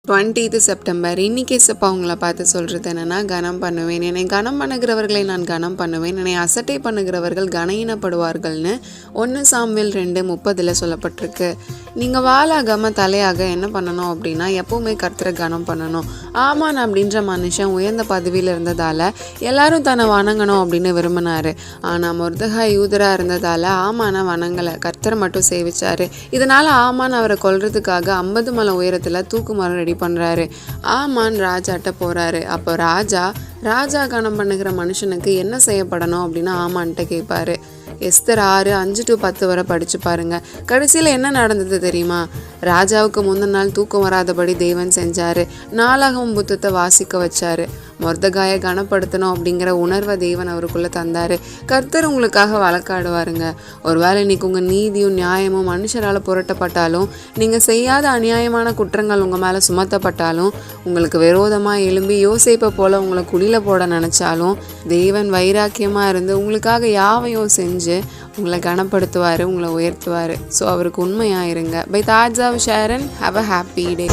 20th September. இன்னைக்கு ஏசப்பா உங்களை பார்த்து சொல்கிறது என்னென்னா, கனம் பண்ணுவேன், என்னை கனம் பண்ணுகிறவர்களை நான் கனம் பண்ணுவேன், என்னை அசட்டை பண்ணுகிறவர்கள் கனயினப்படுவார்கள்னு 1 சாமுவேல் 2:30 சொல்லப்பட்டிருக்கு. நீங்கள் வாளாகாம தலையாக என்ன பண்ணணும் அப்படின்னா, எப்போவுமே கர்த்தரை கனம் பண்ணணும். ஆமான் அப்படின்ற மனுஷன் உயர்ந்த பதவியில் இருந்ததால் எல்லாரும் தன்னை வணங்கணும் அப்படின்னு விரும்பினார். ஆனால் மொர்தெகாய் யூதராக இருந்ததால் ஆமானை வணங்கலை, கர்த்தரை மட்டும் சேவிச்சார். இதனால் ஆமான் அவரை கொல்றதுக்காக 50 மலை உயரத்தில் தூக்கு மரம் ரெடி பண்ணுறாரு. ஆமான் ராஜாட்ட போகிறாரு. அப்போ ராஜா கனம் பண்ணுகிற மனுஷனுக்கு என்ன செய்யப்படணும் அப்படின்னு ஆமான்ட்ட கேட்பாரு. எஸ்தர் 6:5-10 வரை படித்து பாருங்க. கடைசியில் என்ன நடந்தது தெரியுமா? ராஜாவுக்கு முந்தின நாள் தூக்கம் வராதபடி தேவன் செஞ்சார். நாளாகவும் புத்தத்தை வாசிக்க வச்சார். மொர்தெகாயை கனப்படுத்தணும் அப்படிங்கிற உணர்வை தேவன் அவருக்குள்ளே தந்தார். கர்த்தர் உங்களுக்காக வழக்காடுவாருங்க. ஒருவேளை இன்னைக்கு உங்கள் நீதியும் நியாயமும் மனுஷரால் புரட்டப்பட்டாலும், நீங்கள் செய்யாத அநியாயமான குற்றங்கள் உங்கள் மேலே சுமத்தப்பட்டாலும், உங்களுக்கு விரோதமாக எழும்பி யோசேப்பை போல் உங்களை குழியில் போட நினச்சாலும், தேவன் வைராக்கியமாக இருந்து உங்களுக்காக யாவையும் செஞ்சு உங்களை கனப்படுத்துவார், உங்களை உயர்த்துவார். ஸோ அவருக்கு உண்மையாக இருங்க. பை தாஜா ஷேரன். Have a happy day.